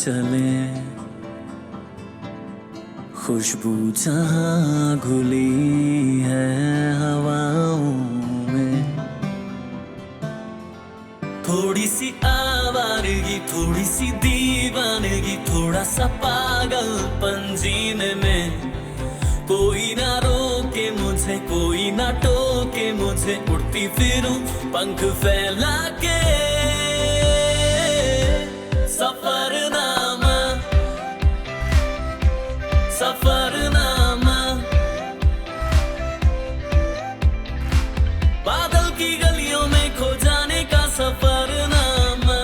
चले, खुशबू जहाँ घुली है हवाओं में। थोड़ी सी आवारगी, थोड़ी सी दीवानगी, थोड़ा सा पागलपन जीने में। कोई ना रोके मुझे, कोई ना टोके मुझे, उड़ती फिरूं पंख फैला के। सफरनामा, सफरनामा, बादल की गलियों में खो जाने का सफरनामा।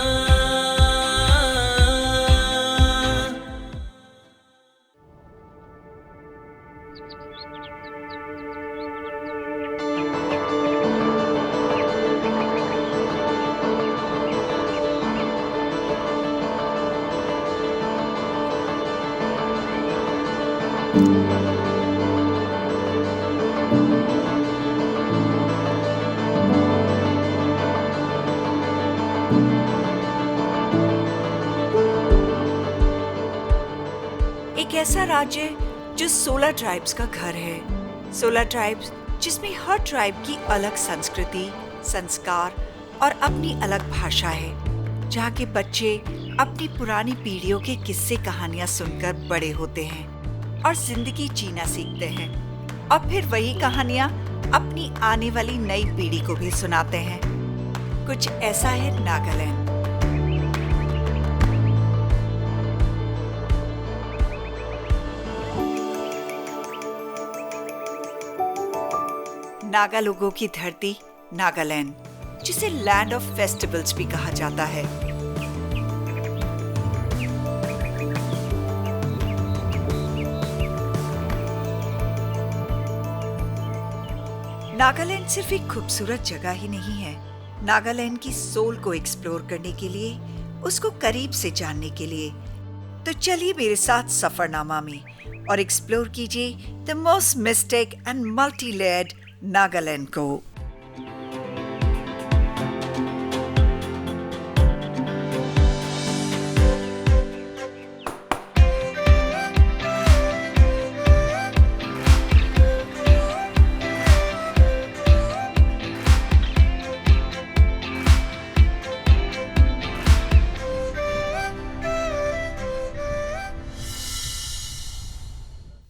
एक ऐसा राज्य जो 16 ट्राइब्स का घर है। 16 ट्राइब्स जिसमें हर ट्राइब की अलग संस्कृति, संस्कार और अपनी अलग भाषा है। जहाँ के बच्चे अपनी पुरानी पीढ़ियों के किस्से कहानियाँ सुनकर बड़े होते हैं और जिंदगी जीना सीखते हैं, और फिर वही कहानियाँ अपनी आने वाली नई पीढ़ी को भी सुनाते हैं। कुछ ऐसा है नागालैंड। नागा लोगों की धरती नागालैंड, जिसे लैंड ऑफ फेस्टिवल्स भी कहा जाता है। नागालैंड सिर्फ एक खूबसूरत जगह ही नहीं है। नागालैंड की सोल को एक्सप्लोर करने के लिए, उसको करीब से जानने के लिए, तो चलिए मेरे साथ सफरनामा में और एक्सप्लोर कीजिए the most mystic and multi layered Nagaland को।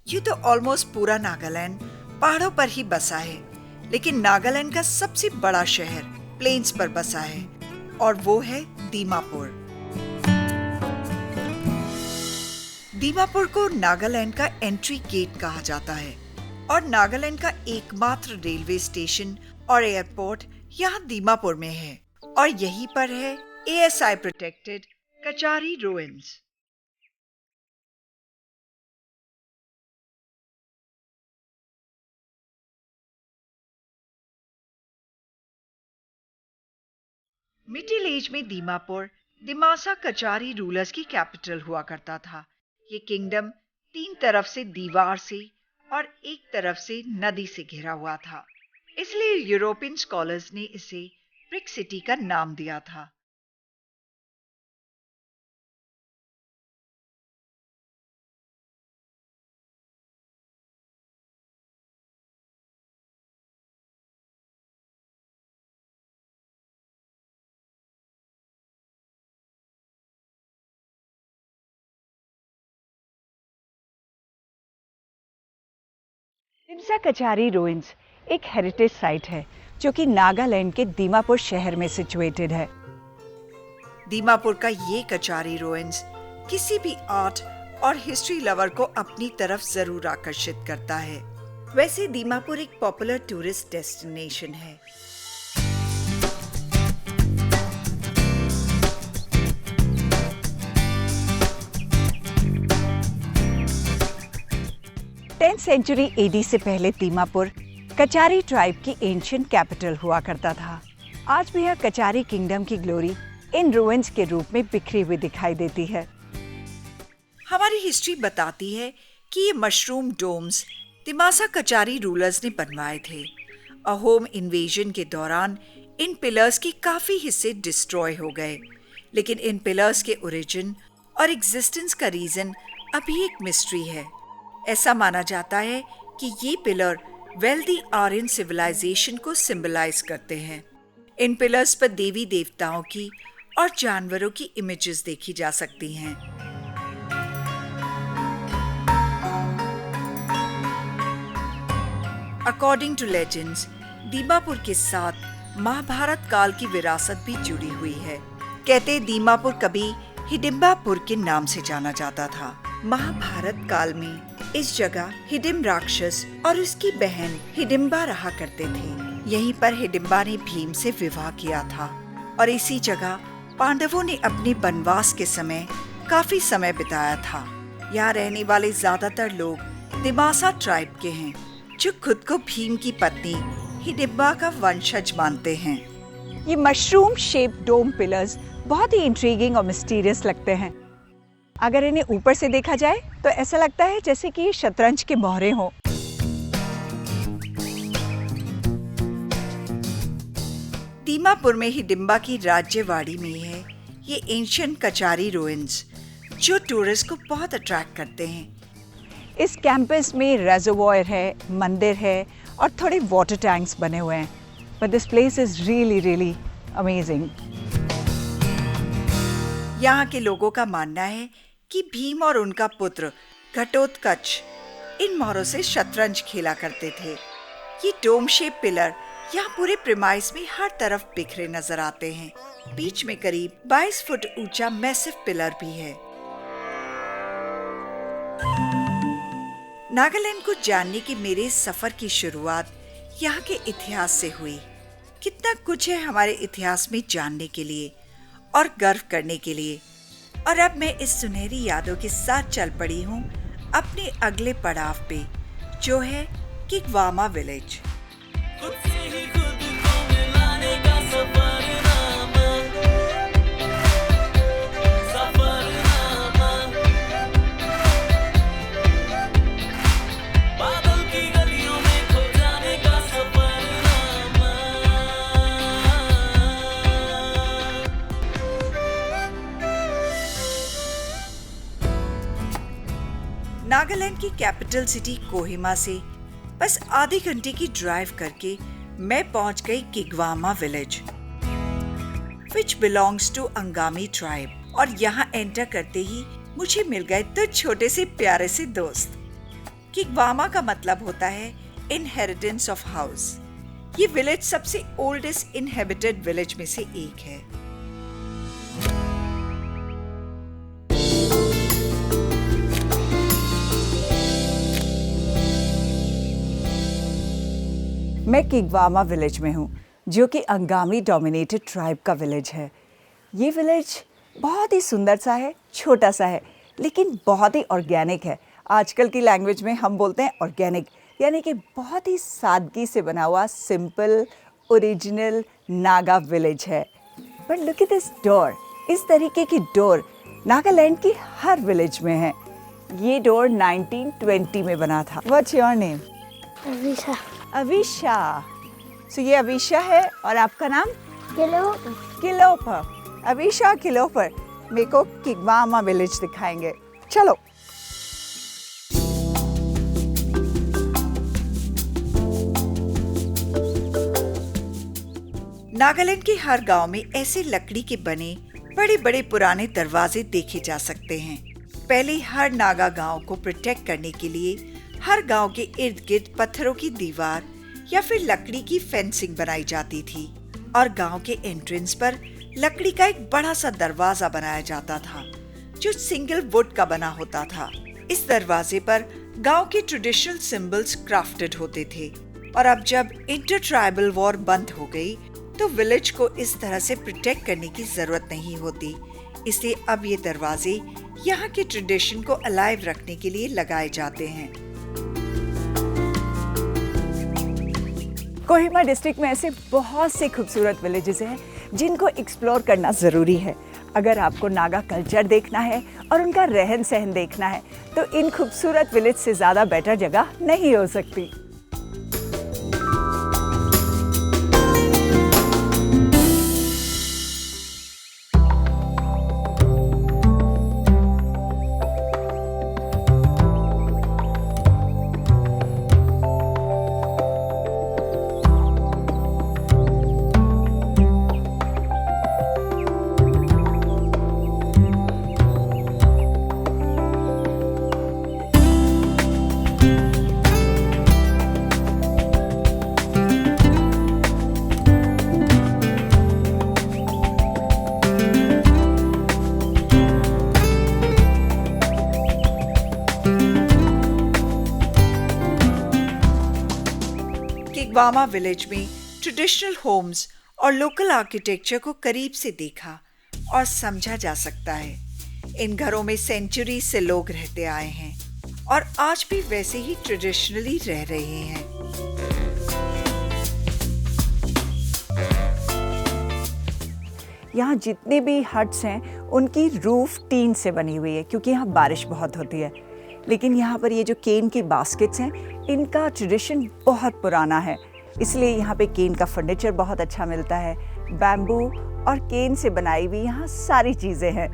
यूं तो ऑलमोस्ट पूरा नागालैंड पहाड़ों पर ही बसा है, लेकिन नागालैंड का सबसे बड़ा शहर प्लेन्स पर बसा है, और वो है दीमापुर। दीमापुर को नागालैंड का एंट्री गेट कहा जाता है, और नागालैंड का एकमात्र रेलवे स्टेशन और एयरपोर्ट यहाँ दीमापुर में है, और यहीं पर है ASI protected Kachari ruins. Middle age में दीमापुर दिमासा कचारी रूलर्स की कैपिटल हुआ करता था। ये किंगडम 3 तरफ से दीवार से और एक तरफ से नदी से घिरा हुआ था, इसलिए यूरोपियन स्कॉलर्स ने इसे ब्रिक सिटी का नाम दिया था। दिमसा कचारी रुइंस एक हेरिटेज साइट है जो कि नागालैंड के दीमापुर शहर में सिचुएटेड है। दीमापुर का ये कचारी रुइंस किसी भी आर्ट और हिस्ट्री लवर को अपनी तरफ जरूर आकर्षित करता है। वैसे दीमापुर एक पॉपुलर टूरिस्ट डेस्टिनेशन है। टेंथ सेंचुरी AD से पहले दीमापुर कचारी ट्राइब की एंशिएंट कैपिटल हुआ करता था। आज भी यह कचारी किंगडम की ग्लोरी इन रुइंस के रूप में बिखरी हुई दिखाई देती है। हमारी हिस्ट्री बताती है कि ये मशरूम डोम्स दिमासा कचारी रूलर्स ने बनवाए थे। अहोम इन्वेजन के दौरान इन पिलर्स के काफी हिस्से डिस्ट्रॉय हो गए, लेकिन इन पिलर्स के ओरिजिन और एग्जिस्टेंस का रीजन अभी एक मिस्ट्री है। ऐसा माना जाता है कि ये पिलर वेल्दी आर्यन सिविलाइजेशन को सिंबलाइज करते हैं। इन पिलर्स पर देवी देवताओं की और जानवरों की इमेजेस देखी जा सकती हैं। अकॉर्डिंग टू लेजेंड्स, दीमापुर के साथ महाभारत काल की विरासत भी जुड़ी हुई है। कहते दीमापुर कभी हिडिंबापुर के नाम से जाना जाता था। महाभारत काल में इस जगह हिडिंब राक्षस और उसकी बहन हिडिंबा रहा करते थे। यहीं पर हिडिंबा ने भीम से विवाह किया था और इसी जगह पांडवों ने अपने वनवास के समय काफी समय बिताया था। यहाँ रहने वाले ज्यादातर लोग दिमासा ट्राइब के हैं, जो खुद को भीम की पत्नी हिडिंबा का वंशज मानते हैं। ये मशरूम शेप डोम पिलर्स बहुत ही इंट्रीगिंग और मिस्टीरियस लगते हैं। अगर इन्हें ऊपर से देखा जाए तो ऐसा लगता है जैसे कि ये शतरंज के मोहरे हों। दीमापुर में हिडिंबा की राज्यवाड़ी में है ये एंशिएंट कचारी रूइंस, जो टूरिस्ट को बहुत अट्रैक्ट करते हैं। इस कैंपस में रेजर्वॉयर है, मंदिर है और थोड़े वाटर टैंक्स बने हुए हैं। But this place is really amazing. यहाँ के लोगों का मानना है कि भीम और उनका पुत्र घटोत्कच इन मोहरों से शतरंज खेला करते थे। ये डोम शेप पिलर यहाँ पूरे प्रीमाइस में हर तरफ बिखरे नजर आते हैं। बीच में करीब 22 फुट ऊंचा मैसिव पिलर भी है। नागालैंड को जानने की मेरे सफर की शुरुआत यहाँ के इतिहास से हुई। कितना कुछ है हमारे इतिहास में जानने के लिए और गर्व करने के लिए। और अब मैं इस सुनहरी यादों के साथ चल पड़ी हूँ अपने अगले पड़ाव पे, जो है किग्वामा विलेज। खुद से ही खुद को मिलाने का सफरनामा, सफरनामा। बादल की गलियों में खो जाने का सफरनामा। नागालैंड की कैपिटल सिटी कोहिमा से बस आधे घंटे की ड्राइव करके मैं पहुंच गई Kigwema village, which belongs to Angami tribe. और यहाँ एंटर करते ही मुझे मिल गए तो छोटे से प्यारे से दोस्त। किग्वामा का मतलब होता है इनहेरिटेंस ऑफ हाउस। ये विलेज सबसे ओल्डेस्ट इनहेबिटेड विलेज में से एक है। मैं किग्वामा विलेज में हूँ, जो कि अंगामी डोमिनेटेड ट्राइब का विलेज है। ये विलेज बहुत ही सुंदर सा है, छोटा सा है, लेकिन बहुत ही ऑर्गेनिक है। आजकल की लैंग्वेज में हम बोलते हैं ऑर्गेनिक, यानी कि बहुत ही सादगी से बना हुआ सिंपल ओरिजिनल नागा विलेज है। But look at this door. इस तरीके की डोर नागालैंड की हर विलेज में है। ये डोर 1920 में बना था। What's your name? Avisha. Avisha. So ये अविशा है और आपका नाम? किलोपर। अविशा किलोपर मेरे को किग्वामा विलेज दिखाएंगे। चलो। नागालैंड के हर गांव में ऐसे लकड़ी के बने बड़े बड़े पुराने दरवाजे देखे जा सकते हैं। पहले हर नागा गांव को प्रोटेक्ट करने के लिए हर गांव के इर्द गिर्द पत्थरों की दीवार या फिर लकड़ी की फेंसिंग बनाई जाती थी और गांव के एंट्रेंस पर लकड़ी का एक बड़ा सा दरवाजा बनाया जाता था, जो सिंगल वुड का बना होता था। इस दरवाजे पर गांव के ट्रेडिशनल सिंबल्स क्राफ्टेड होते थे। और अब जब इंटर ट्राइबल वॉर बंद हो गई, तो विलेज को इस तरह से प्रोटेक्ट करने की जरूरत नहीं होती। इसलिए अब ये दरवाजे यहाँ के ट्रेडिशन को अलाइव रखने के लिए लगाए जाते हैं। कोहिमा डिस्ट्रिक्ट में ऐसे बहुत से खूबसूरत विलेजेस हैं जिनको एक्सप्लोर करना ज़रूरी है। अगर आपको नागा कल्चर देखना है और उनका रहन सहन देखना है, तो इन खूबसूरत विलेज से ज़्यादा बेटर जगह नहीं हो सकती। किगवामा विलेज में ट्रेडिशनल होम्स और लोकल आर्किटेक्चर को करीब से देखा और समझा जा सकता है। इन घरों में सेंचुरी से लोग रहते आए हैं और आज भी वैसे ही ट्रेडिशनली रह रहे हैं। यहाँ जितने भी हट्स हैं उनकी रूफ टीन से बनी हुई है क्योंकि यहाँ बारिश बहुत होती है। लेकिन यहाँ पर ये जो केन की बास्केट्स हैं इनका ट्रेडिशन बहुत पुराना है, इसलिए यहाँ पे केन का फर्नीचर बहुत अच्छा मिलता है। बैम्बू और केन से बनाई हुई यहाँ सारी चीज़ें हैं।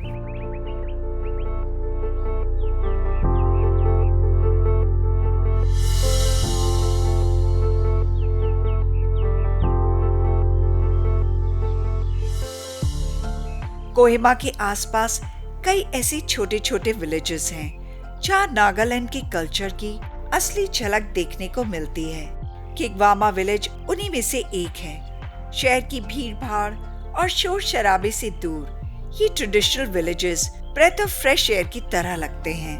कोहिमा के आसपास कई ऐसे छोटे छोटे विलेजेस हैं जहाँ नागालैंड के कल्चर की असली झलक देखने को मिलती है। किगवामा विलेज उन्हीं में से एक है। शहर की भीड़ भाड़ और शोर शराबे से दूर ये traditional villages breath of fresh air की तरह लगते हैं।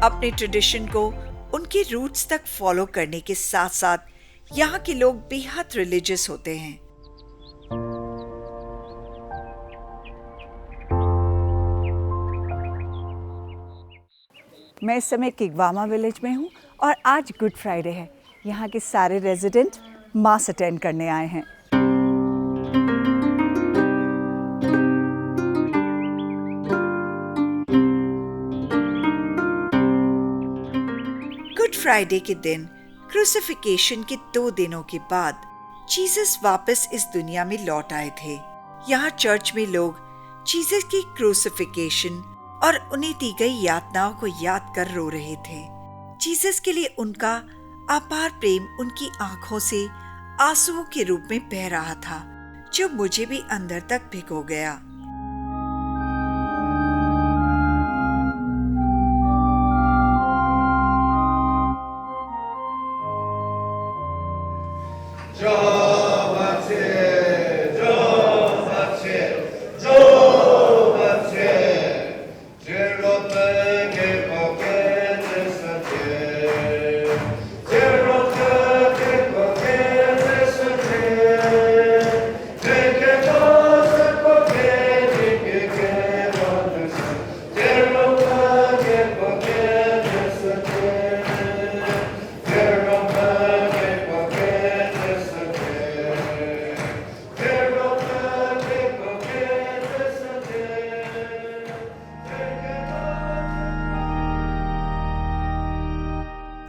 अपने ट्रेडिशन को उनके रूट्स तक फॉलो करने के साथ साथ यहाँ के लोग बेहद रिलीजियस होते हैं। मैं इस समय किगवामा विलेज में हूँ और आज गुड फ्राइडे है। यहाँ के सारे रेजिडेंट मास अटेंड करने आए हैं। गुड फ्राइडे के दिन क्रूसिफिकेशन के 2 दिनों के बाद जीसस वापस इस दुनिया में लौट आए थे। यहाँ चर्च में लोग जीसस की क्रूसिफिकेशन और उन्हें दी गई यातनाओं को याद कर रो रहे थे। जीसस के लिए उनका अपार प्रेम उनकी आंखों से आंसुओं के रूप में बह रहा था, जो मुझे भी अंदर तक भिगो गया।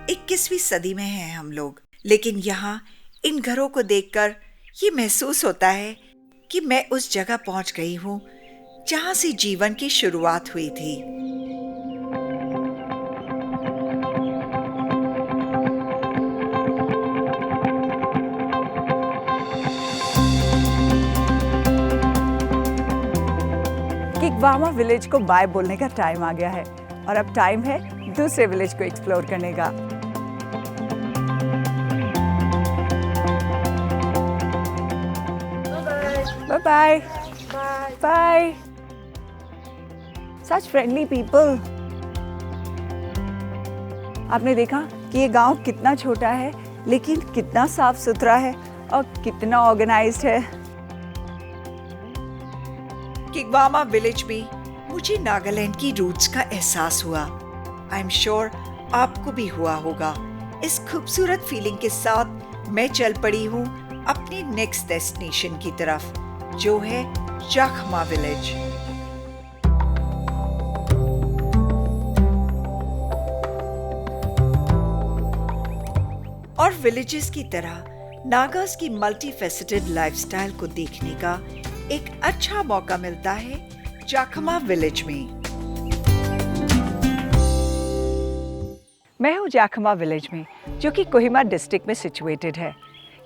इक्कीसवीं सदी में हैं हम लोग, लेकिन यहाँ इन घरों को देखकर ये महसूस होता है कि मैं उस जगह पहुंच गई हूँ जहाँ से जीवन की शुरुआत हुई थी। किगवामा विलेज को बाय बोलने का टाइम आ गया है और अब टाइम है दूसरे विलेज को एक्सप्लोर करने का। Bye bye. Bye. Such friendly people. आपने देखा कि ये गांव कितना छोटा है लेकिन कितना साफ सुथरा है और कितना ऑर्गेनाइज्ड है। किगवामा विलेज में मुझे नागालैंड की रूट्स का एहसास हुआ। आई एम श्योर आपको भी हुआ होगा। इस खूबसूरत फीलिंग के साथ मैं चल पड़ी हूँ अपनी नेक्स्ट डेस्टिनेशन की तरफ, जो है जाखमा विलेज। और विलेजेस की तरह नागास की मल्टीफेसेटेड लाइफस्टाइल को देखने का एक अच्छा मौका मिलता है जाखमा विलेज में। मैं हूँ जाखमा विलेज में, जो कि कोहिमा डिस्ट्रिक्ट में सिचुएटेड है।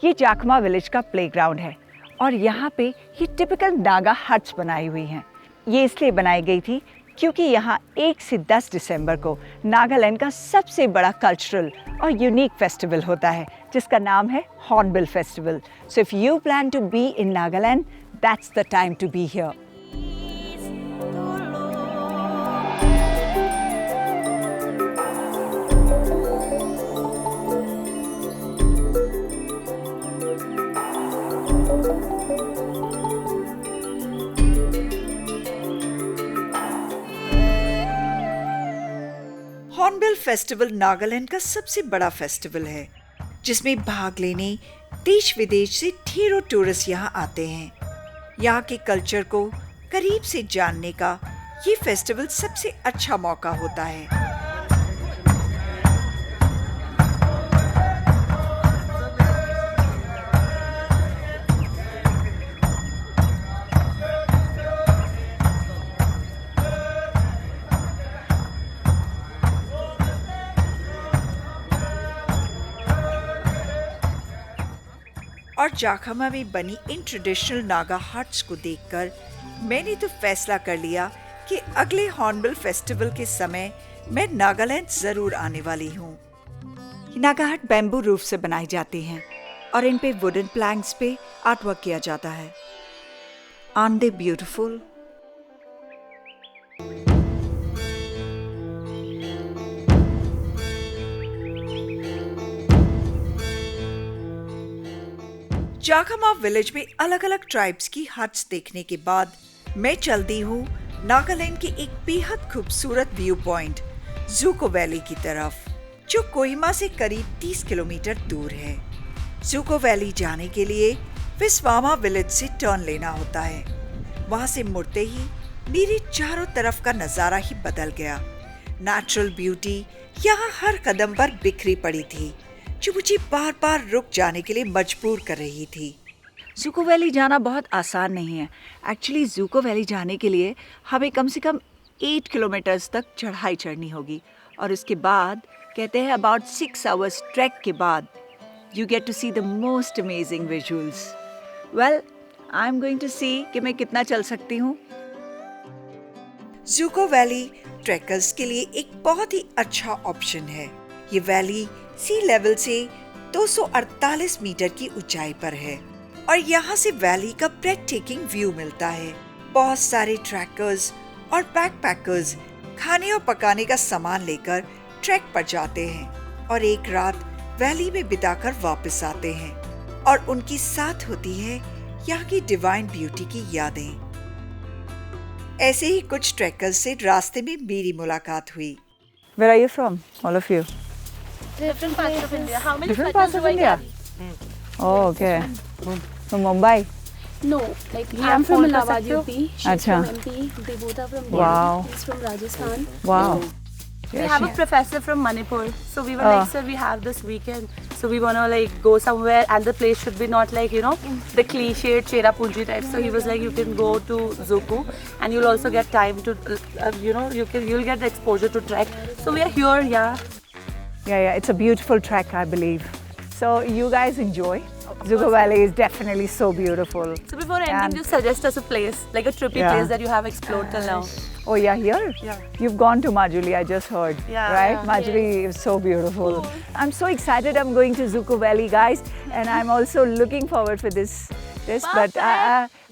ये जाखमा विलेज का प्लेग्राउंड है और यहाँ पे ये टिपिकल नागा हट्स बनाई हुई हैं। ये इसलिए बनाई गई थी क्योंकि यहाँ 1 से 10 दिसंबर को नागालैंड का सबसे बड़ा कल्चरल और यूनिक फेस्टिवल होता है, जिसका नाम है Hornbill Festival. So if you plan to be in Nagaland, that's the time to be here. Festival Nagaland का सबसे बड़ा फेस्टिवल है, जिसमें भाग लेने देश विदेश से ढेरों टूरिस्ट यहाँ आते हैं। यहाँ के कल्चर को करीब से जानने का ये फेस्टिवल सबसे अच्छा मौका होता है। और जाखमा में बनी इन ट्रेडिशनल नागा हट्स को देखकर मैंने तो फैसला कर लिया कि अगले हॉर्नबिल फेस्टिवल के समय मैं नागालैंड जरूर आने वाली हूँ। नागा हट बैम्बू रूफ से बनाई जाती हैं और इन पे वुडन प्लैंक्स पे आर्टवर्क किया जाता है। Are they beautiful? Jakhama village में अलग अलग ट्राइब्स की हट्स देखने के बाद मैं चलती हूँ नागालैंड के एक बेहद खूबसूरत व्यू पॉइंट ज़ूको वैली की तरफ, जो कोहिमा से करीब 30 किलोमीटर दूर है। ज़ूको वैली जाने के लिए विस्वामा विलेज से टर्न लेना होता है। वहां से मुड़ते ही मेरे चारों तरफ का नजारा ही बदल गया। नेचुरल ब्यूटी यहाँ हर कदम पर बिखरी पड़ी थी, जो मुझे बार बार रुक जाने के लिए मजबूर कर रही थी। ज़ूको वैली जाना बहुत आसान नहीं है। एक्चुअली ज़ूको वैली जाने के लिए हमें कम से कम 8 किलोमीटर्स तक चढ़ाई चढ़नी होगी, और उसके बाद कहते हैं अबाउट 6 आवर्स ट्रैक के बाद you get to see the most amazing visuals. Well, I am going to see कि मैं कितना चल सकती हूँ। ज़ूको वैली ट्रैकर्स के लिए एक बहुत ही अच्छा ऑप्शन है। ये वैली सी लेवल से 248 मीटर की ऊंचाई पर है और यहाँ से वैली का ब्रेथ टेकिंग व्यू मिलता है। बहुत सारे ट्रैकर्स और बैकपैकर्स खाने और पकाने का सामान लेकर ट्रैक पर जाते हैं और एक रात वैली में बिताकर वापस आते हैं, और उनकी साथ होती है यहाँ की डिवाइन ब्यूटी की यादें। ऐसे ही कुछ ट्रैकर्स से रास्ते में मेरी मुलाकात हुई। Where are you from, all of you? Different parts of India. How many Different parts of India? Oh, okay. From Mumbai? No, like I'm from Allahabad, UP. She's Achha. from MP. They both are from Wow. Delhi. He's from Rajasthan. Wow. We have a professor from Manipur, so we were like, sir, we have this weekend, so we wanna like go somewhere, and the place should be not like, you know, the cliched Cherrapunji type. So he was like, you can go to Zuku, and you'll also get time to, you know, you'll get the exposure to trek. So we are here, yeah. Yeah, it's a beautiful trek, I believe. So you guys enjoy. ज़ूको Valley is definitely so beautiful. So before ending, And- just suggest us a place, like a trippy Yeah. place that you have explored till now. Oh yeah, here? Yeah. You've gone to Majuli, I just heard. Yeah, Right? yeah. Majuli is so beautiful. I'm so excited I'm going to ज़ूको Valley, guys. And I'm also looking forward for this. But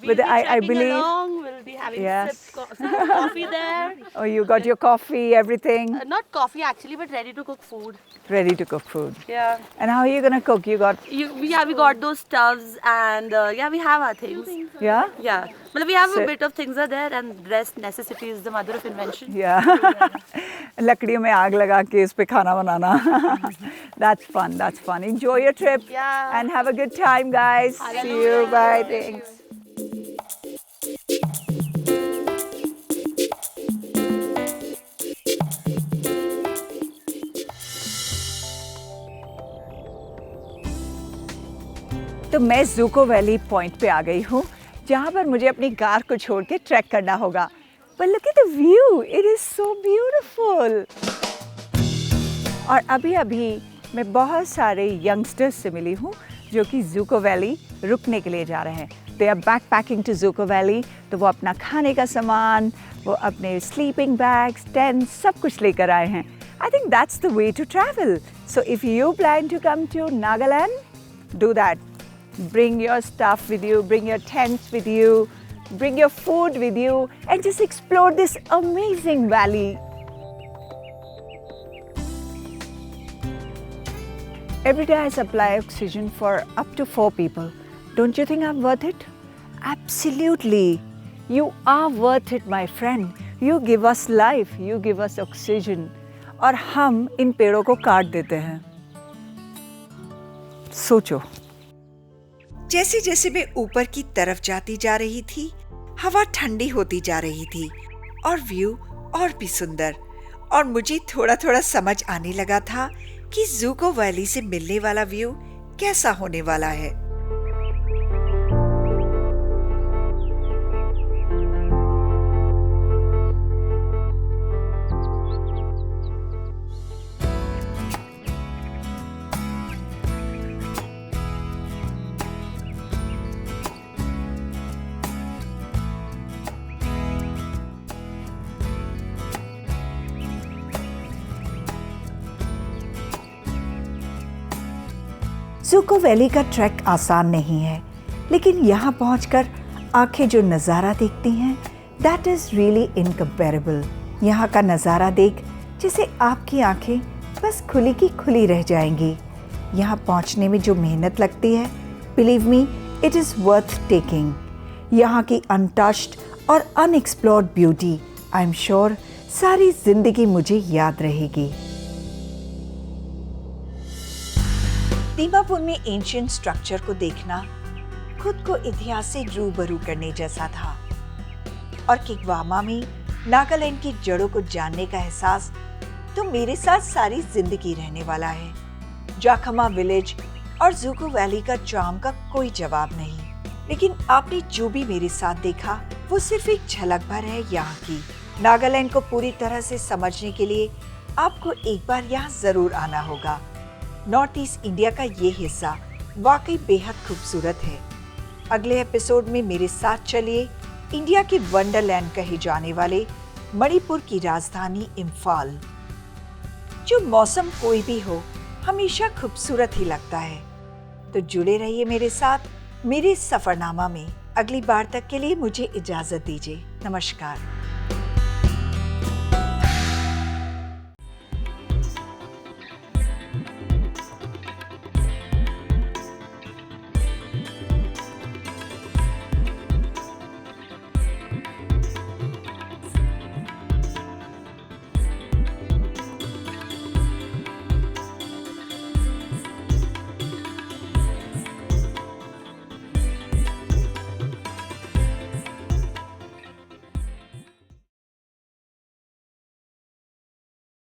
We'll be I trekking believe... along, we'll be having Yes. some coffee there. Oh, you got your coffee, everything. Not coffee actually, but ready to cook food. Ready to cook food. Yeah. And how are you going to cook? You got... We got those stuffs, and yeah, we have our things. Yeah? Yeah. Well, we have So- a bit of things are there, and rest necessity is the mother of invention. Yeah. लकड़ियों में आग लगा के इस पे खाना बनाना. That's fun. That's fun. Enjoy your trip. Yeah. And have a good time, guys. See you. Bye. Thanks. तो मैं ज़ूको वैली पॉइंट पे आ गई हूँ, जहाँ पर मुझे अपनी कार को छोड़ के ट्रैक करना होगा। But look at the view, it is so beautiful. और अभी मैं बहुत सारे यंगस्टर्स से मिली हूँ जो कि ज़ूको वैली रुकने के लिए जा रहे हैं। They are backpacking to Dzukou valley, तो वो अपना खाने का सामान, वो अपने स्लीपिंग बैग्स, टेंट, सब कुछ लेकर आए हैं। I think that's the way to travel. So if you plan to come to Nagaland, do that. Bring your stuff with you, bring your tents with you, bring your food with you, and just explore this amazing valley. Every day I supply oxygen for up to 4 people. Don't you think I'm worth it? Absolutely. You are worth it, my friend. You give us life, you give us oxygen. और हम इन पेड़ों को काट देते हैं। सोचो। जैसे जैसे मैं ऊपर की तरफ जाती जा रही थी, हवा ठंडी होती जा रही थी और व्यू और भी सुंदर, और मुझे थोड़ा थोड़ा समझ आने लगा था कि ज़ूको वैली से मिलने वाला व्यू कैसा होने वाला है। ज़ूको वैली का ट्रैक आसान नहीं है, लेकिन यहाँ पहुँचकर आंखें जो नज़ारा देखती हैं, दैट इज़ रियली इनकम्पेरेबल। यहाँ का नज़ारा देख जैसे आपकी आंखें बस खुली की खुली रह जाएंगी। यहाँ पहुँचने में जो मेहनत लगती है, believe me, it is worth taking. यहाँ की अनटच्ड और unexplored beauty, I am sure सारी जिंदगी मुझे याद रहेगी। दीमापुर में एंशिएंट स्ट्रक्चर को देखना खुद को इतिहास से रूबरू करने जैसा था, और किगवामा में नागालैंड की जड़ों को जानने का एहसास तो मेरे साथ सारी जिंदगी रहने वाला है। जाखमा विलेज और ज़ूको वैली का चार्म का कोई जवाब नहीं, लेकिन आपने जो भी मेरे साथ देखा वो सिर्फ एक झलक भर है यहाँ की। नागालैंड को पूरी तरह से समझने के लिए आपको एक बार यहाँ जरूर आना होगा। नॉर्थ ईस्ट इंडिया का ये हिस्सा वाकई बेहद खूबसूरत है। अगले एपिसोड में मेरे साथ चलिए इंडिया के वंडरलैंड कहे जाने वाले मणिपुर की राजधानी इम्फाल। जो मौसम कोई भी हो, हमेशा खूबसूरत ही लगता है। तो जुड़े रहिए मेरे साथ मेरे सफरनामा में। अगली बार तक के लिए मुझे इजाजत दीजिए। नमस्कार।